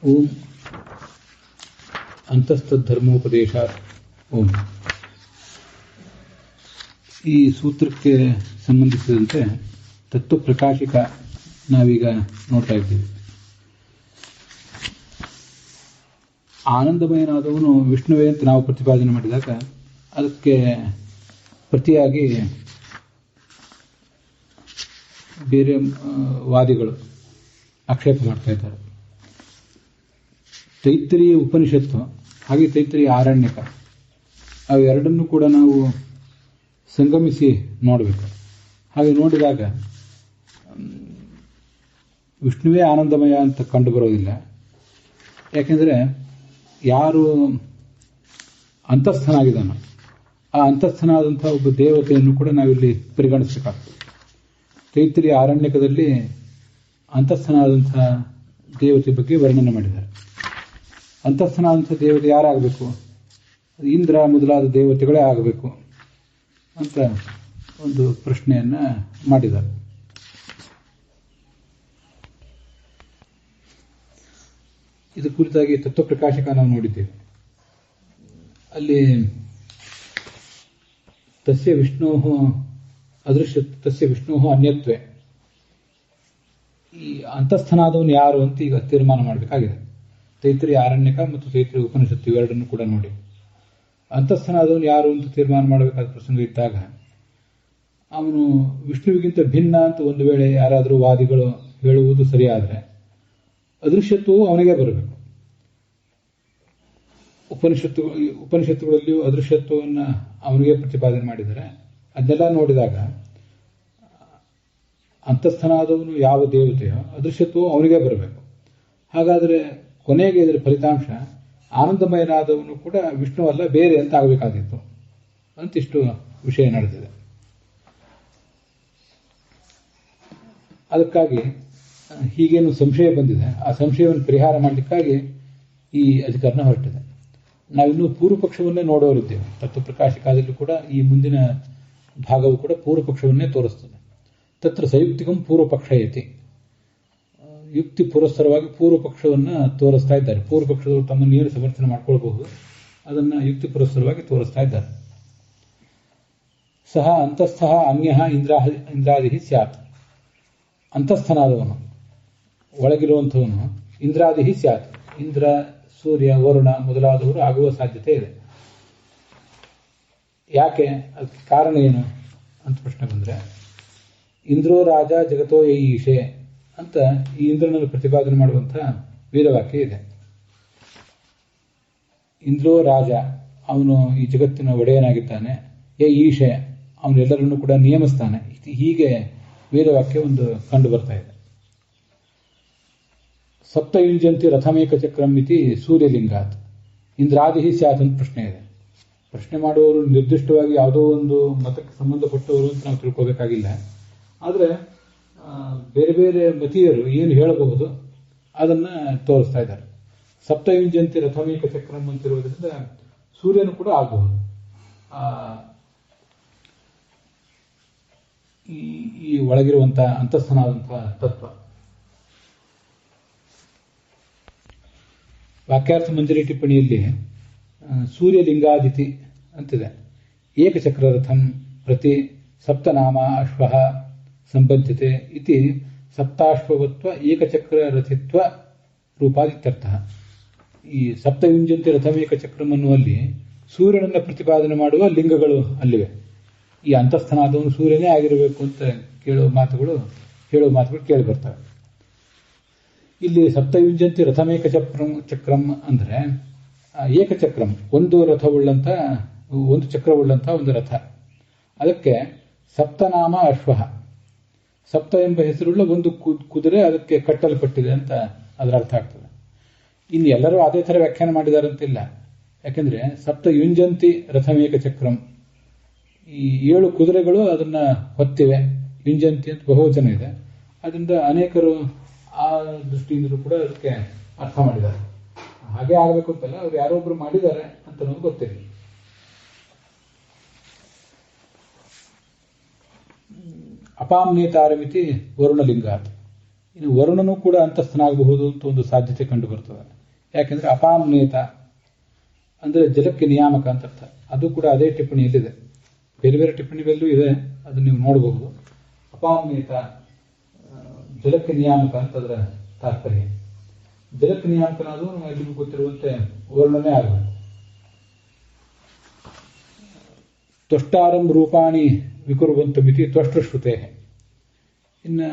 ಓಂ ಅಂತಸ್ಥಧರ್ಮೋಪದೇಶಾತ್ ಓಂ. ಈ ಸೂತ್ರಕ್ಕೆ ಸಂಬಂಧಿಸಿದಂತೆ ತತ್ವಪ್ರಕಾಶಿಕ ನಾವೀಗ ನೋಡ್ತಾ ಇದ್ದೀವಿ. ಆನಂದಮಯನಾದವನು ವಿಷ್ಣುವೇ ಅಂತ ನಾವು ಪ್ರತಿಪಾದನೆ ಮಾಡಿದಾಗ ಅದಕ್ಕೆ ಪ್ರತಿಯಾಗಿ ಬೇರೆ ವಾದಿಗಳು ಆಕ್ಷೇಪ ಮಾಡ್ತಾ ಇದ್ದಾರೆ. ತೈತ್ರಿಯ ಉಪನಿಷತ್ತು ಹಾಗೆ ತೈತ್ರಿಯ ಆರಣ್ಯಕ ಅವೆರಡನ್ನೂ ಕೂಡ ನಾವು ಸಂಗಮಿಸಿ ನೋಡಬೇಕು. ಹಾಗೆ ನೋಡಿದಾಗ ವಿಷ್ಣುವೇ ಆನಂದಮಯ ಅಂತ ಕಂಡು ಬರೋದಿಲ್ಲ. ಯಾಕೆಂದರೆ ಯಾರು ಅಂತಸ್ಥನಾಗಿದ್ದಾನೋ ಆ ಅಂತಸ್ಥನಾದಂಥ ಒಬ್ಬ ದೇವತೆಯನ್ನು ಕೂಡ ನಾವಿಲ್ಲಿ ಪರಿಗಣಿಸಬೇಕಾಗ್ತದೆ. ತೈತ್ರಿಯ ಆರಣ್ಯಕದಲ್ಲಿ ಅಂತಸ್ಥನಾದಂಥ ದೇವತೆ ಬಗ್ಗೆ ವರ್ಣನೆ ಮಾಡಿದ್ದಾರೆ. ಅಂತಸ್ಥನಾದಂಥ ದೇವತೆ ಯಾರಾಗಬೇಕು? ಇಂದ್ರ ಮೊದಲಾದ ದೇವತೆಗಳೇ ಆಗಬೇಕು ಅಂತ ಒಂದು ಪ್ರಶ್ನೆಯನ್ನ ಮಾಡಿದ್ದಾರೆ. ಇದು ಕುರಿತಾಗಿ ತತ್ವಪ್ರಕಾಶಕ ನಾವು ನೋಡಿದ್ದೇವೆ. ಅಲ್ಲಿ ತಸ್ಯ ವಿಷ್ಣೋ ಅದೃಶ್ಯ ತಸ್ಯ ವಿಷ್ಣೋ ಅನ್ಯತ್ವೇ, ಈ ಅಂತಸ್ಥನಾದವನು ಯಾರು ಅಂತ ಈಗ ತೀರ್ಮಾನ ಮಾಡಬೇಕಾಗಿದೆ. ತೈತ್ರಿಯ ಆರಣ್ಯಕ ಮತ್ತು ತೈತ್ರಿಯ ಉಪನಿಷತ್ತು ಇವೆರಡನ್ನು ಕೂಡ ನೋಡಿ ಅಂತಸ್ಥನಾದವನು ಯಾರು ಅಂತ ತೀರ್ಮಾನ ಮಾಡಬೇಕಾದ ಪ್ರಸಂಗ ಇದ್ದಾಗ ಅವನು ವಿಷ್ಣುವಿಗಿಂತ ಭಿನ್ನ ಅಂತ ಒಂದು ವೇಳೆ ಯಾರಾದರೂ ವಾದಿಗಳು ಹೇಳುವುದು ಸರಿಯಾದರೆ ಅದೃಶ್ಯತ್ವವು ಅವನಿಗೆ ಬರಬೇಕು. ಉಪನಿಷತ್ತುಗಳಲ್ಲಿಯೂ ಅದೃಶ್ಯತ್ವವನ್ನು ಅವನಿಗೆ ಪ್ರತಿಪಾದನೆ ಮಾಡಿದರೆ ಅದನ್ನೆಲ್ಲ ನೋಡಿದಾಗ ಅಂತಸ್ಥನಾದವನು ಯಾವ ದೇವತೆಯೋ ಅದೃಶ್ಯತ್ವವು ಅವನಿಗೆ ಬರಬೇಕು. ಹಾಗಾದರೆ ಕೊನೆಗೆ ಇದರ ಫಲಿತಾಂಶ ಆನಂದಮಯನಾದವನು ಕೂಡ ವಿಷ್ಣು ಅಲ್ಲ ಬೇರೆ ಅಂತ ಆಗಬೇಕಾಗಿತ್ತು ಅಂತಿಷ್ಟು ವಿಷಯ ನಡೆದಿದೆ. ಅದಕ್ಕಾಗಿ ಹೀಗೇನು ಸಂಶಯ ಬಂದಿದೆ, ಆ ಸಂಶಯವನ್ನು ಪರಿಹಾರ ಮಾಡಲಿಕ್ಕಾಗಿ ಈ ಅಧಿಕರಣ ಹೊರಟಿದೆ. ನಾವಿನ್ನೂ ಪೂರ್ವ ಪಕ್ಷವನ್ನೇ ನೋಡೋರಿದ್ದೇವೆ. ತತ್ವಪ್ರಕಾಶಿಕಾದಲ್ಲೂ ಕೂಡ ಈ ಮುಂದಿನ ಭಾಗವು ಕೂಡ ಪೂರ್ವ ಪಕ್ಷವನ್ನೇ ತೋರಿಸ್ತದೆ. ತತ್ರ ಸಯುಕ್ತಿಕಂ ಪೂರ್ವ ಪಕ್ಷ ಐತಿ, ಯುಕ್ತಿ ಪುರಸ್ಸರವಾಗಿ ಪೂರ್ವ ಪಕ್ಷವನ್ನು ತೋರಿಸ್ತಾ ಇದ್ದಾರೆ. ಪೂರ್ವ ಪಕ್ಷದವರು ತಮ್ಮನ್ನು ಏನು ಸಮರ್ಥನೆ ಮಾಡ್ಕೊಳ್ಬಹುದು ಅದನ್ನು ಯುಕ್ತಿ ಪುರಸ್ಸರವಾಗಿ ತೋರಿಸ್ತಾ ಇದ್ದಾರೆ. ಸಹ ಅಂತಸ್ಥ ಅನ್ಯ ಇಂದ್ರಾದಿ ಸ್ಯಾತ್, ಅಂತಸ್ಥನಾದವನು ಒಳಗಿರುವಂಥವನು ಇಂದ್ರಾದಿ ಸ್ಯಾತ್, ಇಂದ್ರ ಸೂರ್ಯ ವರುಣ ಮೊದಲಾದವರು ಆಗುವ ಸಾಧ್ಯತೆ ಇದೆ. ಯಾಕೆ? ಅದಕ್ಕೆ ಕಾರಣ ಏನು ಅಂತ ಪ್ರಶ್ನೆ ಬಂದರೆ, ಇಂದ್ರೋ ರಾಜ ಜಗತೋ ಈಶೆ ಅಂತ ಈ ಇಂದ್ರನನ್ನು ಪ್ರತಿಪಾದನೆ ಮಾಡುವಂಥ ವೇದವಾಕ್ಯ ಇದೆ. ಇಂದ್ರೋ ರಾಜ, ಅವನು ಈ ಜಗತ್ತಿನ ಒಡೆಯನಾಗಿದ್ದಾನೆ. ಈಶೆ, ಅವನು ಎಲ್ಲರನ್ನೂ ಕೂಡ ನಿಯಮಿಸ್ತಾನೆ. ಹೀಗೆ ವೇದವಾಕ್ಯ ಒಂದು ಕಂಡು ಬರ್ತಾ ಇದೆ. ಸಪ್ತಯುಂಜಂತಿ ರಥಮೇಕ ಚಕ್ರಂ ಇತಿ ಸೂರ್ಯಲಿಂಗಾತ್ ಇಂದ್ರಾದಿ ಸ್ಯಾತ್ ಅಂತ ಪ್ರಶ್ನೆ ಇದೆ. ಪ್ರಶ್ನೆ ಮಾಡುವವರು ನಿರ್ದಿಷ್ಟವಾಗಿ ಯಾವುದೋ ಒಂದು ಮತಕ್ಕೆ ಸಂಬಂಧಪಟ್ಟವರು ಅಂತ ನಾವು ತಿಳ್ಕೋಬೇಕಾಗಿಲ್ಲ. ಆದರೆ ಬೇರೆ ಬೇರೆ ಮತೀಯರು ಏನು ಹೇಳಬಹುದು ಅದನ್ನು ತೋರಿಸ್ತಾ ಇದ್ದಾರೆ. ಸಪ್ತಯುಂಜಂತಿ ರಥಮೇಕ ಚಕ್ರಂ ಅಂತಿರುವುದರಿಂದ ಸೂರ್ಯನು ಕೂಡ ಆಗಬಹುದು. ಈ ಒಳಗಿರುವಂತಹ ಅಂತಸ್ಥನಾದಂತಹ ತತ್ವ. ವಾಕ್ಯಾರ್ಥ ಮಂಜರಿ ಟಿಪ್ಪಣಿಯಲ್ಲಿ ಸೂರ್ಯಲಿಂಗಾದಿತಿ ಅಂತಿದೆ. ಏಕಚಕ್ರ ರಥಂ ಪ್ರತಿ ಸಪ್ತನಾಮ ಅಶ್ವ ಸಂಬದ್ಧತೆ ಇತಿ ಸಪ್ತಾಶ್ವತ್ವ ಏಕಚಕ್ರ ರಥಿತ್ವ ರೂಪಾದಿತ್ಯರ್ಥ. ಈ ಸಪ್ತಯುಂಜಂತಿ ರಥಮೇಕ ಚಕ್ರಂ ಅನ್ನುವಲ್ಲಿ ಸೂರ್ಯನನ್ನು ಪ್ರತಿಪಾದನೆ ಮಾಡುವ ಲಿಂಗಗಳು ಅಲ್ಲಿವೆ. ಈ ಅಂತಸ್ಥನಾದವನು ಸೂರ್ಯನೇ ಆಗಿರಬೇಕು ಅಂತ ಹೇಳುವ ಮಾತುಗಳು ಕೇಳಿ ಬರ್ತವೆ. ಇಲ್ಲಿ ಸಪ್ತಯುಂಜಂತಿ ರಥಮೇಕ ಚಕ್ರಂ ಅಂದರೆ ಏಕಚಕ್ರಂ, ಒಂದು ರಥವುಳ್ಳಂತ, ಒಂದು ಚಕ್ರವುಳ್ಳಂತಹ ಒಂದು ರಥ. ಅದಕ್ಕೆ ಸಪ್ತನಾಮ ಅಶ್ವ, ಸಪ್ತ ಎಂಬ ಹೆಸರುಳ್ಳ ಒಂದು ಕುದುರೆ ಅದಕ್ಕೆ ಕಟ್ಟಲ್ಪಟ್ಟಿದೆ ಅಂತ ಅದರ ಅರ್ಥ ಆಗ್ತದೆ. ಇನ್ನು ಎಲ್ಲರೂ ಅದೇ ಥರ ವ್ಯಾಖ್ಯಾನ ಮಾಡಿದ್ದಾರೆ ಅಂತಿಲ್ಲ. ಯಾಕೆಂದ್ರೆ ಸಪ್ತಯುಂಜಂತಿ ರಥಮೇಕ ಚಕ್ರಂ, ಈ 7 ಕುದುರೆಗಳು ಅದನ್ನ ಹೊತ್ತಿವೆ. ಯುಂಜಂತಿ ಅಂತ ಬಹುವಚನ ಇದೆ. ಅದರಿಂದ ಅನೇಕರು ಆ ದೃಷ್ಟಿಯಿಂದಲೂ ಕೂಡ ಅದಕ್ಕೆ ಅರ್ಥ ಮಾಡಿದ್ದಾರೆ. ಹಾಗೆ ಆಗಬೇಕು ಅಂತಲ್ಲ, ಅವ್ರು ಯಾರೊಬ್ರು ಮಾಡಿದ್ದಾರೆ ಅಂತ ನಮ್ಗೆ ಗೊತ್ತಿಲ್ಲ. ಅಪಾಮ್ನೇತಾರಮಿತಿ ವರುಣಲಿಂಗಾತ್, ಇನ್ನು ವರುಣನೂ ಕೂಡ ಅಂತಸ್ಥನಾಗಬಹುದು ಅಂತ ಒಂದು ಸಾಧ್ಯತೆ ಕಂಡು ಬರ್ತದೆ. ಯಾಕೆಂದ್ರೆ ಅಪಾಮ್ನೇತ ಅಂದರೆ ಜಲಕ್ಕೆ ನಿಯಾಮಕ ಅಂತ ಅರ್ಥ. ಅದು ಕೂಡ ಅದೇ ಟಿಪ್ಪಣಿಯಲ್ಲಿದೆ, ಬೇರೆ ಬೇರೆ ಟಿಪ್ಪಣಿಗಳಲ್ಲೂ ಇದೆ, ಅದನ್ನು ನೀವು ನೋಡಬಹುದು. ಅಪಾಮ್ನೇತ ಜಲಕ್ಕೆ ನಿಯಾಮಕ ಅಂತ ಅದರ ತಾತ್ಪರ್ಯ. ಜಲಕ್ಕೆ ನಿಯಾಮಕನಾದರೂ ಎಲ್ಲಿಗೂ ಗೊತ್ತಿರುವಂತೆ ವರ್ಣನೆ ಆಗಬೇಕು. ತ್ವಷ್ಟಾರಂ ರೂಪಾಣಿ ವಿಕುರುವಂತ ಮಿತಿ ತ್ವಷ್ಟಶ್ರುತೆ. ಇನ್ನು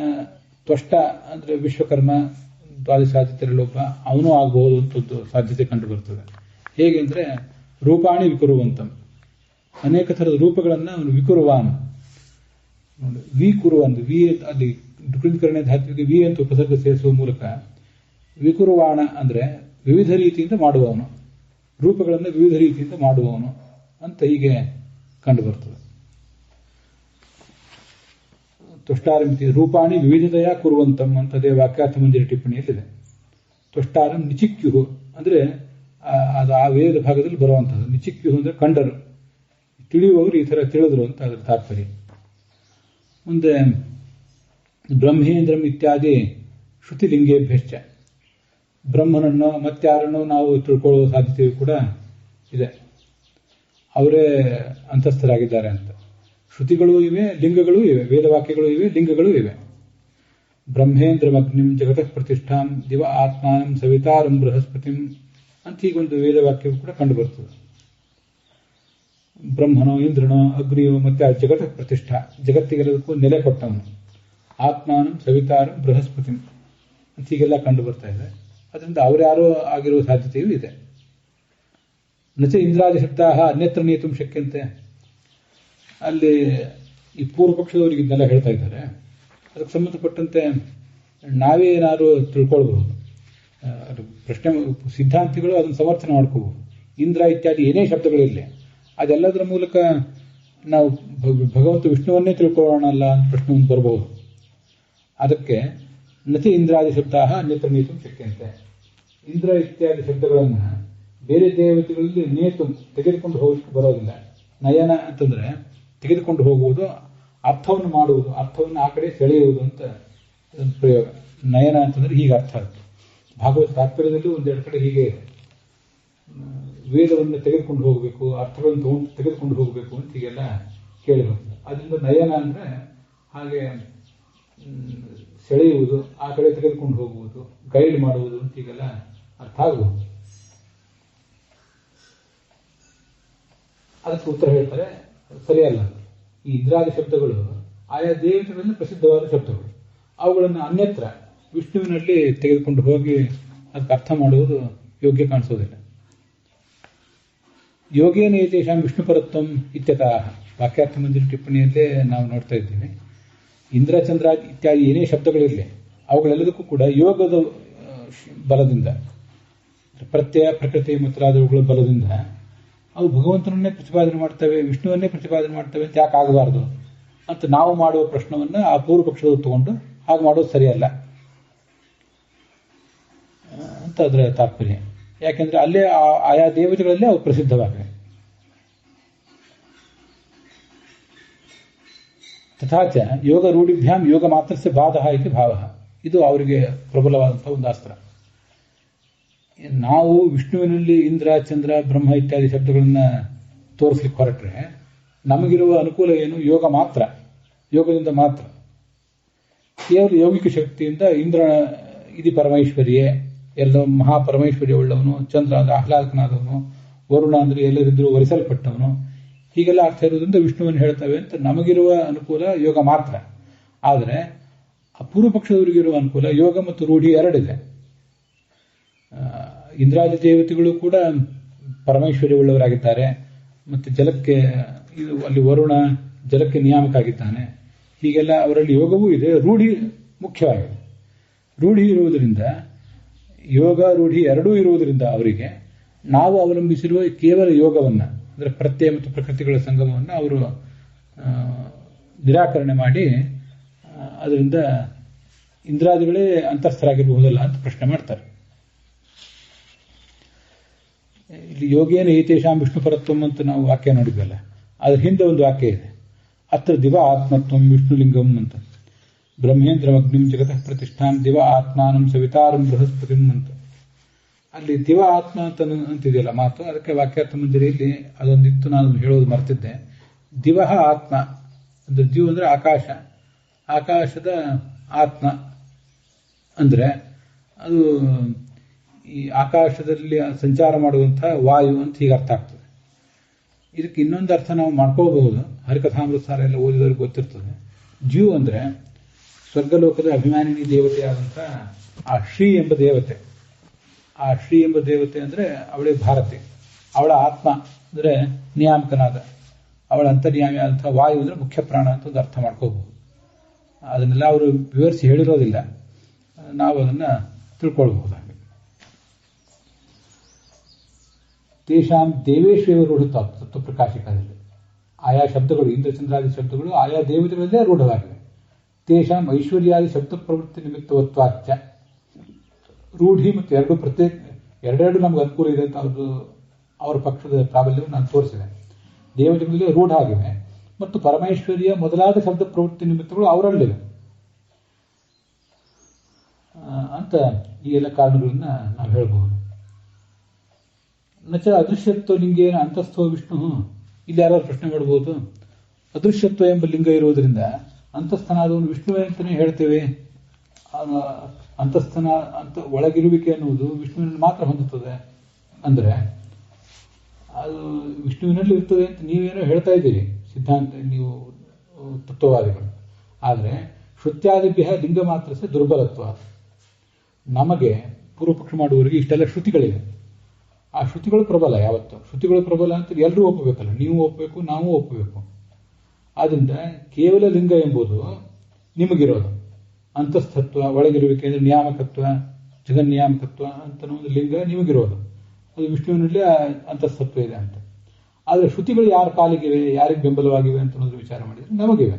ತ್ವಷ್ಟ ಅಂದರೆ ವಿಶ್ವಕರ್ಮ, ದ್ವಾದಶಾದಿತ್ಯರಲ್ಲೊಬ್ಬ ಅವನು ಆಗಬಹುದು ಅಂತ ಒಂದು ಸಾಧ್ಯತೆ ಕಂಡು ಬರ್ತದೆ. ಹೇಗೆ ಅಂದರೆ ರೂಪಾಣಿ ವಿಕುರುವಂತಂ, ಅನೇಕ ಥರದ ರೂಪಗಳನ್ನು ಅವನು ವಿಕುರುವಾನ್. ನೋಡಿ, ವಿ ಕುರುವಂತ, ವಿ ಅಲ್ಲಿ ಡುಕೃಕರಣೆ ಧಾತುವಿಗೆ ವಿ ಅಂತ ಉಪಸರ್ಗ ಸೇರಿಸುವ ಮೂಲಕ ವಿಕುರುವಾಣ ಅಂದರೆ ವಿವಿಧ ರೀತಿಯಿಂದ ಮಾಡುವವನು, ರೂಪಗಳನ್ನು ವಿವಿಧ ರೀತಿಯಿಂದ ಮಾಡುವವನು ಅಂತ ಹೀಗೆ ಕಂಡು ಬರ್ತದೆ. ತುಷ್ಟಾರಂತಿ ರೂಪಾಣಿ ವಿವಿಧತೆಯ ಕುರುವಂತಂ ಅಂತದೇ ವಾಕ್ಯಾರ್ಥ ಮಂದಿರ ಟಿಪ್ಪಣಿಯಲ್ಲಿದೆ. ತುಷ್ಟಾರಂ ನಿಚಿಕ್ಯು ಅಂದರೆ ಅದು ಆ ವೇದ ಭಾಗದಲ್ಲಿ ಬರುವಂಥದ್ದು. ನಿಚಿಕ್ಯು ಅಂದರೆ ಕಂಡರು, ತಿಳಿಯುವವರು ಈ ಥರ ತಿಳಿದ್ರು ಅಂತ ಅದರ ತಾತ್ಪರ್ಯ. ಮುಂದೆ ಬ್ರಹ್ಮೇಂದ್ರಂ ಇತ್ಯಾದಿ ಶ್ರುತಿಲಿಂಗೇಭ್ಯಶ್ಚ, ಬ್ರಹ್ಮನನ್ನು ಮತ್ತಾರನ್ನು ನಾವು ತಿಳ್ಕೊಳ್ಳುವ ಸಾಧ್ಯತೆಯೂ ಕೂಡ ಇದೆ, ಅವರೇ ಅಂತಸ್ಥರಾಗಿದ್ದಾರೆ ಅಂತ. ಶ್ರುತಿಗಳೂ ಇವೆ, ಲಿಂಗಗಳೂ ಇವೆ, ವೇದವಾಕ್ಯಗಳು ಇವೆ, ಲಿಂಗಗಳೂ ಇವೆ. ಬ್ರಹ್ಮೇಂದ್ರಮಗ್ನಿಂ ಜಗತಃ ಪ್ರತಿಷ್ಠಾಂ ದಿವ ಆತ್ಮಾನಂ ಸವಿತಾರಂ ಬೃಹಸ್ಪತಿಂ ಅಂತ ಹೀಗೊಂದು ವೇದವಾಕ್ಯವೂ ಕೂಡ ಕಂಡು ಬರ್ತದೆ. ಬ್ರಹ್ಮನೋ ಇಂದ್ರನೋ ಅಗ್ನಿಯೋ ಮತ್ತೆ ಜಗತಃ ಪ್ರತಿಷ್ಠಾ, ಜಗತ್ತಿಗೆಲ್ಲದಕ್ಕೂ ನೆಲೆ ಕೊಟ್ಟವನು. ಆತ್ಮಾನಂ ಸವಿತಾರಂ ಬೃಹಸ್ಪತಿಂ ಅಂತ ಹೀಗೆಲ್ಲ ಕಂಡು ಬರ್ತಾ ಇದೆ. ಅದರಿಂದ ಅವರ್ಯಾರೋ ಆಗಿರುವ ಸಾಧ್ಯತೆಯೂ ಇದೆ. ನಚ ಇಂದ್ರಾದಿ ಶಬ್ದಾಹ ಅನ್ಯತ್ರ ನೇತುಂ ಶಕ್ಯಂತೆ, ಅಲ್ಲಿ ಈ ಪೂರ್ವ ಪಕ್ಷದವರಿಗೆ ಇದನ್ನೆಲ್ಲ ಹೇಳ್ತಾ ಇದ್ದಾರೆ. ಅದಕ್ಕೆ ಸಂಬಂಧಪಟ್ಟಂತೆ ನಾವೇ ಏನಾದ್ರು ತಿಳ್ಕೊಳ್ಬಹುದು. ಪ್ರಶ್ನೆ ಸಿದ್ಧಾಂತಿಗಳು ಅದನ್ನು ಸಮರ್ಥನೆ ಮಾಡ್ಕೋಬಹುದು. ಇಂದ್ರ ಇತ್ಯಾದಿ ಏನೇ ಶಬ್ದಗಳಿರಲಿ, ಅದೆಲ್ಲದರ ಮೂಲಕ ನಾವು ಭಗವಂತ ವಿಷ್ಣುವನ್ನೇ ತಿಳ್ಕೊಳ್ಳೋಣ ಅಲ್ಲ ಅಂತ ಪ್ರಶ್ನೆ ಒಂದು ಬರಬಹುದು. ಅದಕ್ಕೆ ನಚ ಇಂದ್ರಾದಿ ಶಬ್ದಾಹ ಅನ್ಯತ್ರ ನೇತುಂ ಶಕ್ಯಂತೆ, ಇಂದ್ರ ಇತ್ಯಾದಿ ಶಬ್ದಗಳನ್ನು ಬೇರೆ ದೇವತೆಗಳಲ್ಲಿ ನೇತು ತೆಗೆದುಕೊಂಡು ಹೋಗಲಿಕ್ಕೆ ಬರೋದಿಲ್ಲ. ನಯನ ಅಂತಂದ್ರೆ ತೆಗೆದುಕೊಂಡು ಹೋಗುವುದು, ಅರ್ಥವನ್ನು ಮಾಡುವುದು, ಅರ್ಥವನ್ನು ಆ ಕಡೆ ಸೆಳೆಯುವುದು ಅಂತ ಪ್ರಯೋಗ. ನಯನ ಅಂತಂದ್ರೆ ಹೀಗೆ ಅರ್ಥ ಆಗುತ್ತೆ. ಭಾಗವತ ತಾತ್ಪರ್ಯದಲ್ಲಿ ಒಂದೆರಡು ಕಡೆ ಹೀಗೆ ವೇದವನ್ನು ತೆಗೆದುಕೊಂಡು ಹೋಗಬೇಕು, ಅರ್ಥಗಳನ್ನು ತೆಗೆದುಕೊಂಡು ಹೋಗಬೇಕು ಅಂತ ಹೀಗೆಲ್ಲ ಕೇಳಿ ಬರ್ತದೆ. ಅದರಿಂದ ನಯನ ಅಂದ್ರೆ ಹಾಗೆ ಸೆಳೆಯುವುದು, ಆ ಕಡೆ ತೆಗೆದುಕೊಂಡು ಹೋಗುವುದು, ಗೈಡ್ ಮಾಡುವುದು ಅಂತ ಹೀಗೆಲ್ಲ ಅರ್ಥ ಆಗಬಹುದು. ಅದಕ್ಕೆ ಉತ್ತರ ಹೇಳ್ತಾರೆ, ಸರಿಯಲ್ಲ. ಈ ಇಂದ್ರಾದಿ ಶಬ್ದಗಳು ಆಯಾ ದೇವತೆಗಳಲ್ಲಿ ಪ್ರಸಿದ್ಧವಾದ ಶಬ್ದಗಳು. ಅವುಗಳನ್ನು ಅನ್ಯತ್ರ ವಿಷ್ಣುವಿನಲ್ಲಿ ತೆಗೆದುಕೊಂಡು ಹೋಗಿ ಅದಕ್ಕೆ ಅರ್ಥ ಮಾಡುವುದು ಯೋಗ್ಯ ಕಾಣಿಸೋದಿಲ್ಲ. ಯೋಗೇನ ಏತೇಷಾಂ ವಿಷ್ಣುಪರತ್ವಂ ಇತ್ಯತಃ ವಾಕ್ಯಾರ್ಥ ಮಂದಿರ ಟಿಪ್ಪಣಿಯಲ್ಲೇ ನಾವು ನೋಡ್ತಾ ಇದ್ದೀವಿ. ಇಂದ್ರ ಚಂದ್ರ ಇತ್ಯಾದಿ ಏನೇ ಶಬ್ದಗಳಿರಲಿ, ಅವುಗಳೆಲ್ಲದಕ್ಕೂ ಕೂಡ ಯೋಗದ ಬಲದಿಂದ, ಪ್ರತ್ಯಯ ಪ್ರಕೃತಿ ಮೊದಲಾದವುಗಳ ಬಲದಿಂದ ಅವು ಭಗವಂತನನ್ನೇ ಪ್ರತಿಪಾದನೆ ಮಾಡ್ತವೆ, ವಿಷ್ಣುವನ್ನೇ ಪ್ರತಿಪಾದನೆ ಮಾಡ್ತವೆ ಅಂತ ಯಾಕೆ ಆಗಬಾರ್ದು ಅಂತ ನಾವು ಮಾಡುವ ಪ್ರಶ್ನವನ್ನು ಆ ಪೂರ್ವ ಪಕ್ಷದವರು ತಗೊಂಡು ಹಾಗೆ ಮಾಡೋದು ಸರಿಯಲ್ಲ ಅಂತ ಅದರ ತಾತ್ಪರ್ಯ. ಯಾಕೆಂದ್ರೆ ಅಲ್ಲೇ ಆಯಾ ದೇವತೆಗಳಲ್ಲೇ ಅವು ಪ್ರಸಿದ್ಧವಾಗಿವೆ. ತಥಾಚ ಯೋಗ ರೂಢಿಭ್ಯಾಂ ಯೋಗ ಮಾತ್ರಸ್ಯ ಬಾಧಃ ಇತಿ ಭಾವಃ, ಇದು ಅವರಿಗೆ ಪ್ರಬಲವಾದಂತಹ ಒಂದು ಅಸ್ತ್ರ. ನಾವು ವಿಷ್ಣುವಿನಲ್ಲಿ ಇಂದ್ರ ಚಂದ್ರ ಬ್ರಹ್ಮ ಇತ್ಯಾದಿ ಶಬ್ದಗಳನ್ನು ತೋರಿಸ್ಲಿಕ್ಕೆ ಹೊರಟ್ರೆ ನಮಗಿರುವ ಅನುಕೂಲ ಏನು? ಯೋಗ ಮಾತ್ರ, ಯೋಗದಿಂದ ಮಾತ್ರ. ಕೇವಲ ಯೌಗಿಕ ಶಕ್ತಿಯಿಂದ ಇಂದ್ರ ಇದು ಪರಮೈಶ್ವರ್ಯೇ, ಎಲ್ಲ ಮಹಾಪರಮೈಶ್ವರ್ಯ ಉಳ್ಳವನು, ಚಂದ್ರ ಅಂದ್ರೆ ಆಹ್ಲಾದಕನಾದವನು, ವರುಣ ಅಂದ್ರೆ ಎಲ್ಲರಿದ್ರೂ ವರಿಸಲ್ಪಟ್ಟವನು, ಹೀಗೆಲ್ಲ ಅರ್ಥ ಇರುವುದರಿಂದ ವಿಷ್ಣುವನ್ನು ಹೇಳ್ತವೆ ಅಂತ ನಮಗಿರುವ ಅನುಕೂಲ ಯೋಗ ಮಾತ್ರ. ಆದರೆ ಅಪೂರ್ವ ಪಕ್ಷದವರಿಗಿರುವ ಅನುಕೂಲ ಯೋಗ ಮತ್ತು ರೂಢಿ ಎರಡಿದೆ. ಇಂದ್ರಾದಿ ದೇವತೆಗಳು ಕೂಡ ಪರಮೈಶ್ವರ್ಯವುಳ್ಳವರಾಗಿದ್ದಾರೆ, ಮತ್ತು ಜಲಕ್ಕೆ ಅಲ್ಲಿ ವರುಣ ಜಲಕ್ಕೆ ನಿಯಾಮಕ ಆಗಿದ್ದಾನೆ. ಹೀಗೆಲ್ಲ ಅವರಲ್ಲಿ ಯೋಗವೂ ಇದೆ, ರೂಢಿ ಮುಖ್ಯವಾಗಿದೆ. ರೂಢಿ ಇರುವುದರಿಂದ, ಯೋಗ ರೂಢಿ ಎರಡೂ ಇರುವುದರಿಂದ ಅವರಿಗೆ ನಾವು ಅವಲಂಬಿಸಿರುವ ಕೇವಲ ಯೋಗವನ್ನು, ಅಂದರೆ ಪ್ರತ್ಯಯ ಮತ್ತು ಪ್ರಕೃತಿಗಳ ಸಂಗಮವನ್ನು ಅವರು ನಿರಾಕರಣೆ ಮಾಡಿ ಅದರಿಂದ ಇಂದ್ರಾದಿಗಳೇ ಅಂತಸ್ಥರಾಗಿರಬಹುದಲ್ಲ ಅಂತ ಪ್ರಶ್ನೆ ಮಾಡ್ತಾರೆ. ಇಲ್ಲಿ ಯೋಗೇನ ಏತೇಷಾಂ ವಿಷ್ಣುಪರತ್ವಂ ಅಂತ ನಾವು ವಾಕ್ಯ ನೋಡಿದ್ವಲ್ಲ, ಅದ್ರ ಹಿಂದೆ ಒಂದು ವಾಕ್ಯ ಇದೆ, ಅತ್ರ ದಿವ ಆತ್ಮತ್ವಂ ವಿಷ್ಣುಲಿಂಗಂ ಅಂತ. ಬ್ರಹ್ಮೇಂದ್ರಮಗ್ನಿಂ ಜಗತಃ ಪ್ರತಿಷ್ಠಾಂ ದಿವ ಆತ್ಮಾನಂ ಸವಿತಾರಂ ಬೃಹಸ್ಪತಿಂ ಅಂತ. ಅಲ್ಲಿ ದಿವ ಆತ್ಮ ಅಂತಿದೆಯಲ್ಲ ಮಾತು, ಅದಕ್ಕೆ ವಾಕ್ಯಾರ್ಥ ಮಂಜರಿಯಲ್ಲಿ ಅದೊಂದಿತ್ತು, ನಾನು ಹೇಳೋದು ಮರ್ತಿದ್ದೆ. ದಿವ ಆತ್ಮ ಅಂದ್ರೆ ದಿವ್ ಅಂದ್ರೆ ಆಕಾಶ, ಆಕಾಶದ ಆತ್ಮ ಅಂದ್ರೆ ಅದು ಈ ಆಕಾಶದಲ್ಲಿ ಸಂಚಾರ ಮಾಡುವಂತಹ ವಾಯು ಅಂತ ಹೀಗೆ ಅರ್ಥ ಆಗ್ತದೆ. ಇದಕ್ಕೆ ಇನ್ನೊಂದು ಅರ್ಥ ನಾವು ಮಾಡ್ಕೋಬಹುದು, ಹರಿಕಥಾಮೃತಸಾರ ಎಲ್ಲ ಓದಿದವ್ರಿಗೆ ಗೊತ್ತಿರ್ತದೆ. ಜ್ಯೂ ಅಂದ್ರೆ ಸ್ವರ್ಗಲೋಕದ ಅಭಿಮಾನಿನಿ ದೇವತೆಯಾದಂಥ ಆ ಶ್ರೀ ಎಂಬ ದೇವತೆ. ಆ ಶ್ರೀ ಎಂಬ ದೇವತೆ ಅಂದ್ರೆ ಅವಳೇ ಭಾರತಿ, ಅವಳ ಆತ್ಮ ಅಂದ್ರೆ ನಿಯಾಮಕನಾದ, ಅವಳ ಅಂತರ್ಯಾಮಿ ಆದಂತಹ ವಾಯು ಅಂದ್ರೆ ಮುಖ್ಯ ಪ್ರಾಣ ಅಂತ ಒಂದು ಅರ್ಥ ಮಾಡ್ಕೋಬಹುದು. ಅದನ್ನೆಲ್ಲ ಅವರು ವಿವರಿಸಿ ಹೇಳಿರೋದಿಲ್ಲ, ನಾವು ಅದನ್ನ ತಿಳ್ಕೊಳ್ಬಹುದು. ತೇಷಾಂ ದೇವೇಶ್ವೇವ ರೂಢ ತತ್ವಪ್ರಕಾಶಿಕದಲ್ಲಿ ಆಯಾ ಶಬ್ದಗಳು, ಇಂದ್ರಚಂದ್ರಾದಿ ಶಬ್ದಗಳು ಆಯಾ ದೇವತೆಗಳಲ್ಲೇ ರೂಢವಾಗಿವೆ. ತೇಷಾಂ ಐಶ್ವರ್ಯಾದಿ ಶಬ್ದ ಪ್ರವೃತ್ತಿ ನಿಮಿತ್ತವತ್ವಾಚ್ಯ. ರೂಢಿ ಮತ್ತು ಎರಡು ಪ್ರತ್ಯೇಕ, ಎರಡೆರಡು ನಮ್ಗೆ ಅನುಕೂಲ ಇದೆ ಅಂತ ಅವರ ಪಕ್ಷದ ಪ್ರಾಬಲ್ಯವನ್ನು ನಾನು ತೋರಿಸಿದೆ. ದೇವತೆಗಳಲ್ಲಿ ರೂಢ ಆಗಿವೆ ಮತ್ತು ಪರಮೇಶ್ವರಿಯ ಮೊದಲಾದ ಶಬ್ದ ಪ್ರವೃತ್ತಿ ನಿಮಿತ್ತಗಳು ಅವರಲ್ಲಿವೆ ಅಂತ ಈ ಎಲ್ಲ ಕಾರಣಗಳನ್ನ ನಾವು ಹೇಳಬಹುದು. ನಚ ಅದೃಶ್ಯತ್ವ ಲಿಂಗೇನ ಅಂತಸ್ಥೋ ವಿಷ್ಣು. ಇಲ್ಲಿ ಯಾರು ಪ್ರಶ್ನೆ ಮಾಡಬಹುದು, ಅದೃಶ್ಯತ್ವ ಎಂಬ ಲಿಂಗ ಇರುವುದರಿಂದ ಅಂತಸ್ಥನಾದವನು ವಿಷ್ಣುವೇ ಅಂತಾನೆ ಹೇಳ್ತೇವೆ. ಅಂತಸ್ಥನ ಅಂತ ಒಳಗಿರುವಿಕೆ ಅನ್ನುವುದು ವಿಷ್ಣುವಿನಲ್ಲಿ ಮಾತ್ರ ಹೊಂದುತ್ತದೆ ಅಂದ್ರೆ ಅದು ವಿಷ್ಣುವಿನಲ್ಲಿ ಇರ್ತದೆ ಅಂತ ನೀವೇನೋ ಹೇಳ್ತಾ ಇದ್ದೀರಿ ಸಿದ್ಧಾಂತ, ನೀವು ತತ್ವವಾದಿಗಳು. ಆದರೆ ಶ್ರುತ್ಯಾದಿಭ್ಯ ಲಿಂಗ ಮಾತ್ರ ದುರ್ಬಲತ್ವ. ನಮಗೆ ಪೂರ್ವಪಕ್ಷ ಮಾಡುವವರಿಗೆ ಇಷ್ಟೆಲ್ಲ ಶ್ರುತಿಗಳಿವೆ, ಆ ಶ್ರುತಿಗಳು ಪ್ರಬಲ. ಯಾವತ್ತು ಶ್ರುತಿಗಳು ಪ್ರಬಲ ಅಂತ ಎಲ್ಲರೂ ಒಪ್ಪಬೇಕಲ್ಲ, ನೀವು ಒಪ್ಪಬೇಕು, ನಾವು ಒಪ್ಪಬೇಕು. ಆದ್ರಿಂದ ಕೇವಲ ಲಿಂಗ ಎಂಬುದು ನಿಮಗಿರೋದು ಅಂತಸ್ಥತ್ವ, ಒಳಗಿರುವಿಕೆ ಅಂದ್ರೆ ನಿಯಾಮಕತ್ವ, ಜಗನ್ನಿಯಾಮಕತ್ವ ಅಂತ ಒಂದು ಲಿಂಗ ನಿಮಗಿರೋದು. ಅದು ವಿಷ್ಣುವಿನಲ್ಲಿ ಅಂತಸ್ಥತ್ವ ಇದೆ ಅಂತ. ಆದರೆ ಶ್ರುತಿಗಳು ಯಾರ ಪಾಲಿಗಿವೆ, ಯಾರಿಗೆ ಬೆಂಬಲವಾಗಿವೆ ಅಂತ ಅನ್ನೋದು ವಿಚಾರ ಮಾಡಿದರೆ ನಮಗಿವೆ.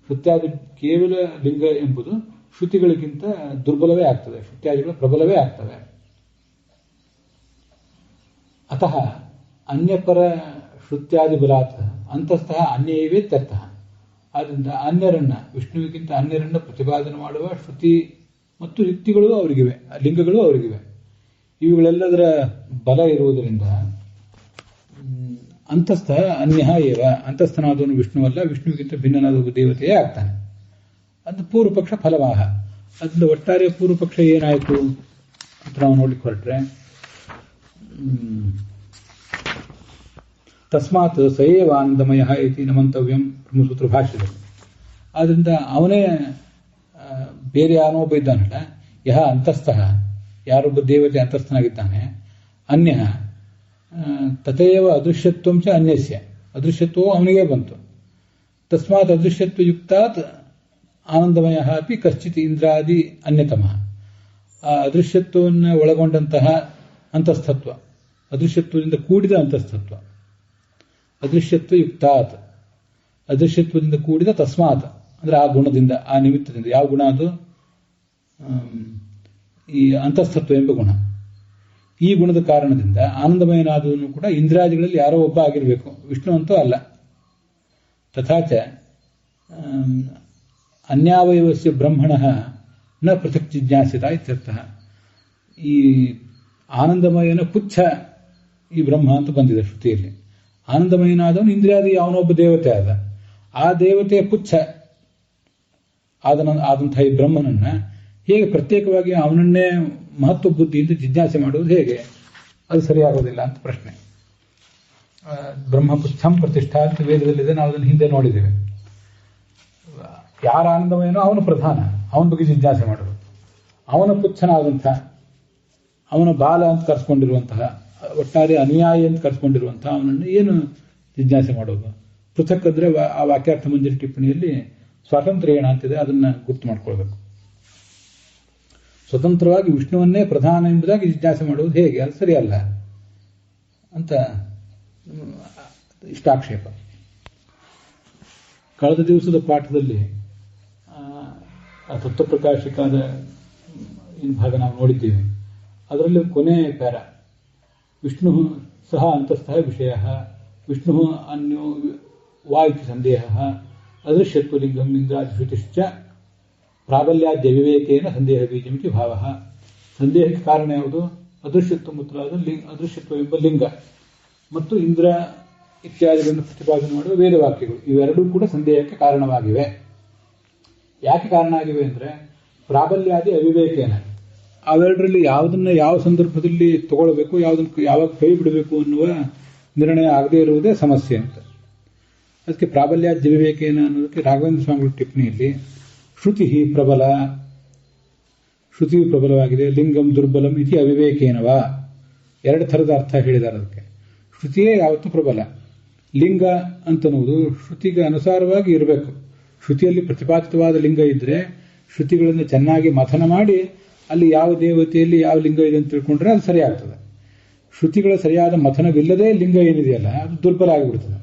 ಶ್ರುತ್ಯಾದಿ ಕೇವಲ ಲಿಂಗ ಎಂಬುದು ಶ್ರುತಿಗಳಿಗಿಂತ ದುರ್ಬಲವೇ ಆಗ್ತದೆ, ಶ್ರುತ್ಯಾದಿಗಳು ಪ್ರಬಲವೇ ಆಗ್ತವೆ. ಅತಃ ಅನ್ಯಪರ ಶ್ರುತ್ಯಾದಿ ಬಲಾತ್ ಅಂತಸ್ಥಃ ಅನ್ಯವೇ ತ್ಯರ್ಥಃ. ಆದ್ದರಿಂದ ಅನ್ಯರನ್ನ, ವಿಷ್ಣುವಿಗಿಂತ ಅನ್ಯರನ್ನ ಪ್ರತಿಪಾದನೆ ಮಾಡುವ ಶ್ರುತಿ ಮತ್ತು ಯುಕ್ತಿಗಳು ಅವರಿಗಿವೆ, ಲಿಂಗಗಳು ಅವರಿಗಿವೆ. ಇವುಗಳೆಲ್ಲದರ ಬಲ ಇರುವುದರಿಂದ ಅಂತಸ್ಥ ಅನ್ಯ ಏವ, ಅಂತಸ್ಥನಾದವನು ವಿಷ್ಣುವಲ್ಲ, ವಿಷ್ಣುವಿಗಿಂತ ಭಿನ್ನನಾದ ಒಬ್ಬ ದೇವತೆಯೇ ಆಗ್ತಾನೆ. ಅದು ಪೂರ್ವಪಕ್ಷ ಫಲವಾಹ. ಅದರಿಂದ ಒಟ್ಟಾರೆ ಪೂರ್ವಪಕ್ಷ ಏನಾಯಿತು ಅಂತ ನಾವು ನೋಡ್ಲಿಕ್ಕೆ ಹೊರಟ್ರೆ, ತಸ್ಮಾತ್ ಸಯೇವ ಆನಂದಮಯ ಇತಿ ನಮಂತವ್ಯಂ ಬ್ರಹ್ಮಸೂತ್ರ ಭಾಷ್ಯದಲ್ಲಿ. ಆದ್ರಿಂದ ಅವನೇ ಬೇರೆ ಯಾನೊಬ್ಬ ಇದ್ದಾನಲ್ಲ, ಯಹ ಅಂತಸ್ಥಃ, ಯಾರೊಬ್ಬ ದೇವತೆ ಅಂತಸ್ಥನಾಗಿದ್ದಾನೆ, ಅನ್ಯ ತಥೇವ ಅದೃಶ್ಯತ್ವಂ ಚ ಅನ್ಯಸ್ಯ, ಅದೃಶ್ಯತ್ವವು ಅವನಿಗೆ ಬಂತು. ತಸ್ಮಾತ್ ಅದೃಶ್ಯತ್ವಯುಕ್ತಾತ್ ಆನಂದಮಯ ಅಪಿ ಕಶ್ಚಿತ್ ಇಂದ್ರಾದಿ ಅನ್ಯತಮ. ಆ ಅದೃಶ್ಯತ್ವವನ್ನು ಒಳಗೊಂಡಂತಹ ಅಂತಸ್ಥತ್ವ, ಅದೃಶ್ಯತ್ವದಿಂದ ಕೂಡಿದ ಅಂತಸ್ಥತ್ವ, ಅದೃಶ್ಯತ್ವಯುಕ್ತಾತ್, ಅದೃಶ್ಯತ್ವದಿಂದ ಕೂಡಿದ ತಸ್ಮಾತ್ ಅಂದ್ರೆ ಆ ಗುಣದಿಂದ, ಆ ನಿಮಿತ್ತದಿಂದ. ಯಾವ ಗುಣ ಅದು? ಈ ಅಂತಸ್ಥತ್ವ ಎಂಬ ಗುಣ. ಈ ಗುಣದ ಕಾರಣದಿಂದ ಆನಂದಮಯನಾದವನು ಕೂಡ ಇಂದ್ರಿಯಾದಿಗಳಲ್ಲಿ ಯಾರೋ ಒಬ್ಬ ಆಗಿರಬೇಕು, ವಿಷ್ಣು ಅಂತೂ ಅಲ್ಲ. ತಥಾಚ ಅನ್ಯಾವಯವಸ್ಯ ಬ್ರಹ್ಮಣ ನ ಪೃಥಕ್ ಜಿಜ್ಞಾಸಿತ ಇತ್ಯರ್ಥಃ. ಈ ಆನಂದಮಯನ ಪುಚ್ಛ ಈ ಬ್ರಹ್ಮ ಅಂತ ಬಂದಿದೆ ಶ್ರುತಿಯಲ್ಲಿ. ಆನಂದಮಯನಾದವನು ಇಂದ್ರಿಯಾದಿ ಅವನೊಬ್ಬ ದೇವತೆ ಆದ, ಆ ದೇವತೆಯ ಪುಚ್ಛ ಆದಂತಹ ಈ ಬ್ರಹ್ಮನನ್ನ ಹೇಗೆ ಪ್ರತ್ಯೇಕವಾಗಿ ಅವನನ್ನೇ ಮಹತ್ವ ಬುದ್ಧಿಯಿಂದ ಜಿಜ್ಞಾಸೆ ಮಾಡುವುದು ಹೇಗೆ? ಅದು ಸರಿಯಾಗೋದಿಲ್ಲ ಅಂತ ಪ್ರಶ್ನೆ. ಬ್ರಹ್ಮಪುಚ್ಛಂ ಪ್ರತಿಷ್ಠಾ ಅಂತ ವೇದದಲ್ಲಿದೆ, ನಾವು ಅದನ್ನು ಹಿಂದೆ ನೋಡಿದ್ದೇವೆ. ಯಾರ ಆನಂದಮಯನೋ ಅವನು ಪ್ರಧಾನ, ಅವನ ಬಗ್ಗೆ ಜಿಜ್ಞಾಸೆ ಮಾಡೋದು. ಅವನ ಪುಚ್ಛನಾದಂಥ, ಅವನ ಬಾಲ ಅಂತ ಕರ್ಸ್ಕೊಂಡಿರುವಂತಹ, ಒಟ್ಟಾರೆ ಅನುಯಾಯಿ ಅಂತ ಕರ್ಸ್ಕೊಂಡಿರುವಂತಹ ಅವನನ್ನು ಏನು ಜಿಜ್ಞಾಸೆ ಮಾಡೋದು? ಪೃಥಕ್ ಅಂದ್ರೆ ಆ ವಾಕ್ಯಾರ್ಥ ಮಂಜರಿ ಟಿಪ್ಪಣಿಯಲ್ಲಿ ಸ್ವಾತಂತ್ರ್ಯೇಣ ಅಂತಿದೆ, ಅದನ್ನ ಗುರ್ತು ಮಾಡ್ಕೊಳ್ಬೇಕು. ಸ್ವತಂತ್ರವಾಗಿ ವಿಷ್ಣುವನ್ನೇ ಪ್ರಧಾನ ಎಂಬುದಾಗಿ ಜಿಜ್ಞಾಸೆ ಮಾಡುವುದು ಹೇಗೆ? ಅದು ಸರಿಯಲ್ಲ ಅಂತ ಇಷ್ಟಾಕ್ಷೇಪ. ಕಳೆದ ದಿವಸದ ಪಾಠದಲ್ಲಿ ತತ್ವಪ್ರಕಾಶಿಕಾದ ಭಾಗ ನಾವು ನೋಡಿದ್ದೇವೆ. ಅದರಲ್ಲಿ ಕೊನೆ ಪ್ಯಾರ, ವಿಷ್ಣು ಸಹ ಅಂತಸ್ಥಃ ವಿಷಯ, ವಿಷ್ಣು ಅನ್ಯೋ ವಾ ಇತಿ ಸಂದೇಹ, ಅದೃಶ್ಯತ್ವಲಿಂಗಂ ಇಂದ್ರಾದಿಶ್ರುತಿಶ್ಚ ಪ್ರಾಬಲ್ಯಾದ್ಯ ವಿವೇಕೇನ ಸಂದೇಹ ಬೀಜಮಿತಿ ಭಾವ. ಸಂದೇಹಕ್ಕೆ ಕಾರಣ ಯಾವುದು? ಅದೃಶ್ಯತ್ವ ಮೊದಲಾದ ಅದೃಶ್ಯತ್ವ ಎಂಬ ಲಿಂಗ ಮತ್ತು ಇಂದ್ರ ಇತ್ಯಾದಿಗಳನ್ನು ಪ್ರತಿಪಾದನೆ ಮಾಡುವ ವೇದವಾಕ್ಯಗಳು ಇವೆರಡೂ ಕೂಡ ಸಂದೇಹಕ್ಕೆ ಕಾರಣವಾಗಿವೆ. ಯಾಕೆ ಕಾರಣ ಆಗಿವೆ ಅಂದರೆ ಪ್ರಾಬಲ್ಯಾದಿ ಅವಿವೇಕೇನ, ಅವೆರಡರಲ್ಲಿ ಯಾವುದನ್ನ ಯಾವ ಸಂದರ್ಭದಲ್ಲಿ ತಗೊಳ್ಬೇಕು, ಯಾವುದನ್ನು ಯಾವಾಗ ಕೈ ಬಿಡಬೇಕು ಅನ್ನುವ ನಿರ್ಣಯ ಆಗದೇ ಇರುವುದೇ ಸಮಸ್ಯೆ ಅಂತ. ಅದಕ್ಕೆ ಪ್ರಾಬಲ್ಯಾದಿ ವಿವೇಕೇನ ಅನ್ನೋದಕ್ಕೆ ರಾಘವೇಂದ್ರ ಸ್ವಾಮಿಗಳ ಟಿಪ್ಪಣಿಯಲ್ಲಿ ಶ್ರುತಿಯು ಪ್ರಬಲವಾಗಿದೆ, ಲಿಂಗಂ ದುರ್ಬಲಂ ಇತಿ ಅವಿವೇಕೇನವ, ಎರಡು ಥರದ ಅರ್ಥ ಹೇಳಿದ್ದಾರೆ. ಅದಕ್ಕೆ ಶ್ರುತಿಯೇ ಯಾವತ್ತೂ ಪ್ರಬಲ, ಲಿಂಗ ಅಂತನ್ನುವುದು ಶ್ರುತಿಗೆ ಅನುಸಾರವಾಗಿ ಇರಬೇಕು. ಶ್ರುತಿಯಲ್ಲಿ ಪ್ರತಿಪಾದಿತವಾದ ಲಿಂಗ ಇದ್ರೆ ಶ್ರುತಿಗಳನ್ನು ಚೆನ್ನಾಗಿ ಮಥನ ಮಾಡಿ ಅಲ್ಲಿ ಯಾವ ದೇವತೆಯಲ್ಲಿ ಯಾವ ಲಿಂಗ ಇದೆ ಅಂತ ತಿಳ್ಕೊಂಡ್ರೆ ಅದು ಸರಿಯಾಗ್ತದೆ. ಶ್ರುತಿಗಳ ಸರಿಯಾದ ಮಥನವಿಲ್ಲದೆ ಲಿಂಗ ಏನಿದೆಯಲ್ಲ ಅದು ದುರ್ಬಲ ಆಗಿಬಿಡ್ತದೆ.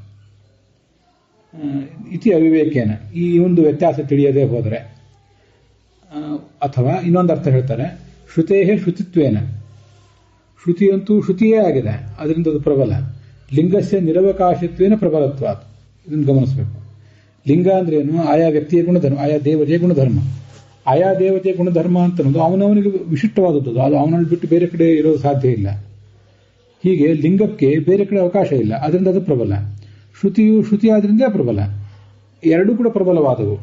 ಇತಿ ಅವಿವೇಕೇನ, ಈ ಒಂದು ವ್ಯತ್ಯಾಸ ತಿಳಿಯದೆ ಹೋದರೆ. ಅಥವಾ ಇನ್ನೊಂದು ಅರ್ಥ ಹೇಳ್ತಾರೆ, ಶ್ರುತೇಹೇ ಶ್ರುತಿತ್ವೇನ, ಶ್ರುತಿಯಂತೂ ಶ್ರುತಿಯೇ ಆಗಿದೆ, ಅದರಿಂದ ಅದು ಪ್ರಬಲ. ಲಿಂಗಸ್ಯ ನಿರವಕಾಶತ್ವೇನ ಪ್ರಬಲತ್ವ, ಇದನ್ನು ಗಮನಿಸಬೇಕು. ಲಿಂಗ ಅಂದ್ರೆ ಏನು? ಆಯಾ ವ್ಯಕ್ತಿಯ ಗುಣಧರ್ಮ, ಆಯಾ ದೇವತೆಯ ಗುಣಧರ್ಮ. ಆಯಾ ದೇವತೆಯ ಗುಣಧರ್ಮ ಅಂತ ಅನ್ನೋದು ಅವನವನಿಗೆ ವಿಶಿಷ್ಟವಾದದ್ದು, ಅದು ಅವನಲ್ಲಿ ಬಿಟ್ಟು ಬೇರೆ ಕಡೆ ಇರೋದು ಸಾಧ್ಯ ಇಲ್ಲ. ಹೀಗೆ ಲಿಂಗಕ್ಕೆ ಬೇರೆ ಕಡೆ ಅವಕಾಶ ಇಲ್ಲ, ಅದರಿಂದ ಅದು ಪ್ರಬಲ. ಶ್ರುತಿ ಆದ್ರಿಂದ ಪ್ರಬಲ. ಎರಡೂ ಕೂಡ ಪ್ರಬಲವಾದವು.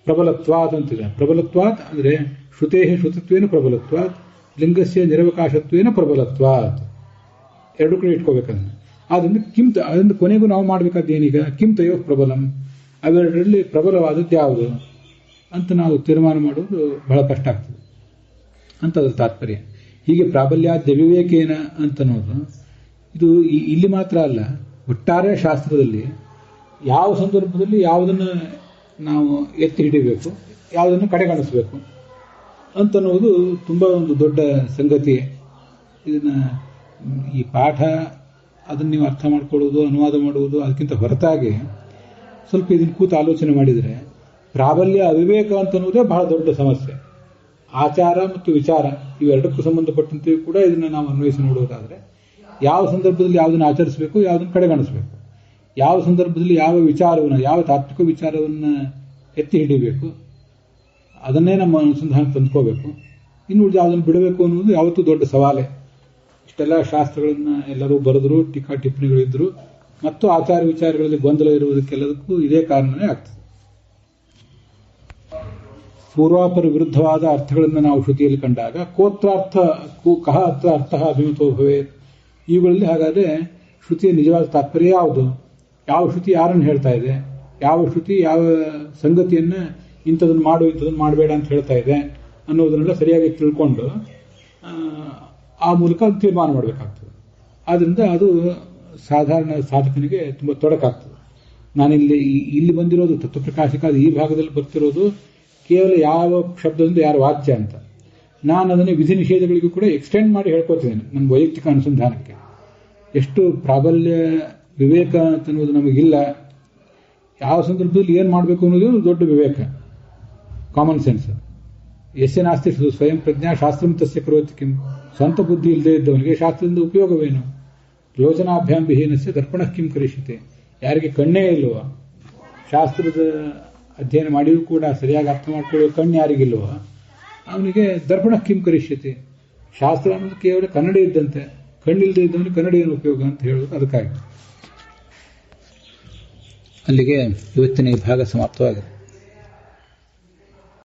ಪ್ರಬಲತ್ವಾತ್ ಅಂತಿದೆ. ಪ್ರಬಲತ್ವಾತ್ ಅಂದ್ರೆ ಶ್ರುತೇ ಶ್ರುತತ್ವೇನ ಪ್ರಬಲತ್ವಾತ್, ಲಿಂಗಸ್ಯ ನಿರವಕಾಶತ್ವೇನ ಪ್ರಬಲತ್ವಾತ್, ಎರಡು ಕಡೆ ಇಟ್ಕೋಬೇಕದನ್ನ. ಆದ್ರಿಂದ ಅದರಿಂದ ಕೊನೆಗೂ ನಾವು ಮಾಡಬೇಕಾದ್ದೇನೀಗ? ಕಿಂತಯೋ ಪ್ರಬಲಂ, ಅವೆರಡರಲ್ಲಿ ಪ್ರಬಲವಾದದ್ದು ಯಾವುದು ಅಂತ ನಾವು ತೀರ್ಮಾನ ಮಾಡೋದು ಬಹಳ ಕಷ್ಟ ಆಗ್ತದೆ ಅಂತ ಅದರ ತಾತ್ಪರ್ಯ. ಹೀಗೆ ಪ್ರಾಬಲ್ಯಾದ್ಯ ವಿವೇಕೇನ ಅಂತನ್ನೋದು ಇದು ಇಲ್ಲಿ ಮಾತ್ರ ಅಲ್ಲ, ಒಟ್ಟಾರೆ ಶಾಸ್ತ್ರದಲ್ಲಿ ಯಾವ ಸಂದರ್ಭದಲ್ಲಿ ಯಾವುದನ್ನು ನಾವು ಎತ್ತಿ ಹಿಡಿಬೇಕು, ಯಾವುದನ್ನು ಕಡೆಗಣಿಸಬೇಕು ಅಂತನ್ನುವುದು ತುಂಬ ಒಂದು ದೊಡ್ಡ ಸಂಗತಿ. ಇದನ್ನ ಈ ಪಾಠ ಅದನ್ನು ನೀವು ಅರ್ಥ ಮಾಡ್ಕೊಳ್ಳೋದು, ಅನುವಾದ ಮಾಡುವುದು ಅದಕ್ಕಿಂತ ಹೊರತಾಗಿ ಸ್ವಲ್ಪ ಇದನ್ನು ಕೂತು ಆಲೋಚನೆ ಮಾಡಿದರೆ ಪ್ರಾಬಲ್ಯ ಅವಿವೇಕ ಅಂತನ್ನುವುದೇ ಬಹಳ ದೊಡ್ಡ ಸಮಸ್ಯೆ. ಆಚಾರ ಮತ್ತು ವಿಚಾರ ಇವೆರಡಕ್ಕೂ ಸಂಬಂಧಪಟ್ಟಂತೆಯೂ ಕೂಡ ಇದನ್ನು ನಾವು ಅನ್ವಯಿಸಿ ನೋಡುವುದಾದರೆ ಯಾವ ಸಂದರ್ಭದಲ್ಲಿ ಯಾವುದನ್ನು ಆಚರಿಸಬೇಕು, ಯಾವುದನ್ನು ಕಡೆಗಣಿಸಬೇಕು, ಯಾವ ಸಂದರ್ಭದಲ್ಲಿ ಯಾವ ವಿಚಾರವನ್ನು, ಯಾವ ತಾತ್ವಿಕ ವಿಚಾರವನ್ನು ಎತ್ತಿ ಹಿಡಿಬೇಕು, ಅದನ್ನೇ ನಮ್ಮ ಅನುಸಂಧಾನ ತಂದ್ಕೋಬೇಕು. ಇನ್ನು ಯಾವುದನ್ನು ಬಿಡಬೇಕು ಅನ್ನೋದು ಯಾವತ್ತೂ ದೊಡ್ಡ ಸವಾಲೆ. ಇಷ್ಟೆಲ್ಲ ಶಾಸ್ತ್ರಗಳನ್ನು ಎಲ್ಲರೂ ಬರೆದ್ರು, ಟೀಕಾ ಟಿಪ್ಪಣಿಗಳಿದ್ರು, ಮತ್ತು ಆಚಾರ ವಿಚಾರಗಳಲ್ಲಿ ಗೊಂದಲ ಇರುವುದಕ್ಕೆಲ್ಲದಕ್ಕೂ ಇದೇ ಕಾರಣವೇ ಆಗ್ತದೆ. ಪೂರ್ವಾಪರ ವಿರುದ್ಧವಾದ ಅರ್ಥಗಳನ್ನು ನಾವು ಶ್ರುತಿಯಲ್ಲಿ ಕಂಡಾಗ ಕೋತ್ರಾರ್ಥ ಕಹ ಅತ್ರ ಅರ್ಥ ಅಭಿಮತೋ ಭವೇತ್, ಇವುಗಳಲ್ಲಿ ಹಾಗಾದರೆ ಶ್ರುತಿಯ ನಿಜವಾದ ತಾತ್ಪರ್ಯ ಯಾವುದು, ಯಾವ ಶ್ರುತಿ ಯಾರನ್ನು ಹೇಳ್ತಾ ಇದೆ, ಯಾವ ಶ್ರುತಿ ಯಾವ ಸಂಗತಿಯನ್ನು ಇಂಥದನ್ನು ಮಾಡು ಇಂಥದನ್ನು ಮಾಡಬೇಡ ಅಂತ ಹೇಳ್ತಾ ಇದೆ ಅನ್ನೋದನ್ನೆಲ್ಲ ಸರಿಯಾಗಿ ತಿಳ್ಕೊಂಡು ಆ ಮೂಲಕ ತೀರ್ಮಾನ ಮಾಡಬೇಕಾಗ್ತದೆ. ಆದ್ದರಿಂದ ಅದು ಸಾಧಾರಣ ಸಾಧಕನಿಗೆ ತುಂಬ ತೊಡಕಾಗ್ತದೆ. ಇಲ್ಲಿ ಬಂದಿರೋದು ತತ್ವಪ್ರಕಾಶಿಕಾದ ಈ ಭಾಗದಲ್ಲಿ ಬರ್ತಿರೋದು ಕೇವಲ ಯಾವ ಶಬ್ದದಿಂದ ಯಾರ ವಾಚ್ಯ ಅಂತ. ನಾನು ಅದನ್ನು ವಿಧಿ ನಿಷೇಧಗಳಿಗೂ ಕೂಡ ಎಕ್ಸ್ಟೆಂಡ್ ಮಾಡಿ ಹೇಳ್ಕೊತಿದ್ದೇನೆ ನನ್ನ ವೈಯಕ್ತಿಕ ಅನುಸಂಧಾನಕ್ಕೆ. ಎಷ್ಟು ಪ್ರಾಬಲ್ಯ ವಿವೇಕ ಅಂತನ್ನುವುದು ನಮಗಿಲ್ಲ, ಯಾವ ಸಂದರ್ಭದಲ್ಲಿ ಏನು ಮಾಡಬೇಕು ಅನ್ನೋದು ದೊಡ್ಡ ವಿವೇಕ, ಕಾಮನ್ ಸೆನ್ಸ್. ಯಸ್ಯ ನಾಸ್ತಿ ಸ್ವಯಂ ಪ್ರಜ್ಞಾ ಶಾಸ್ತ್ರಂ ತಸ್ಯ ಕರೋತಿ ಕಿಂ, ಸ್ವಂತ ಬುದ್ಧಿ ಇಲ್ಲದೆ ಇದ್ದವನಿಗೆ ಶಾಸ್ತ್ರದಿಂದ ಉಪಯೋಗವೇನು? ಯೋಜನಾಭ್ಯಾಂ ವಿಹೀನಸ್ಯ ದರ್ಪಣ ಕಿಂ ಕರಿಷ್ಯತೆ, ಯಾರಿಗೆ ಕಣ್ಣೇ ಇಲ್ಲವೋ, ಶಾಸ್ತ್ರದ ಅಧ್ಯಯನ ಮಾಡಿಯೂ ಕೂಡ ಸರಿಯಾಗಿ ಅರ್ಥ ಮಾಡ್ಕೊಳ್ಳೋ ಕಣ್ಣು ಯಾರಿಗಿಲ್ವೋ ಅವನಿಗೆ ದರ್ಪಣ ಕಿಂ ಕರಿಷ್ಯತೆ. ಶಾಸ್ತ್ರ ಅನ್ನೋದು ಕೇವಲ ಕನ್ನಡಿ ಇದ್ದಂತೆ, ಕಣ್ಣಿಲ್ಲದೆ ಇದ್ದವನಿಗೆ ಕನ್ನಡಿ ಏನು ಉಪಯೋಗ ಅಂತ ಹೇಳೋದು. ಅದಕ್ಕಾಗಿ ಅಲ್ಲಿಗೆ ಇವತ್ತಿನ ಈ ಭಾಗ ಸಮಾಪ್ತವಾಗಿದೆ.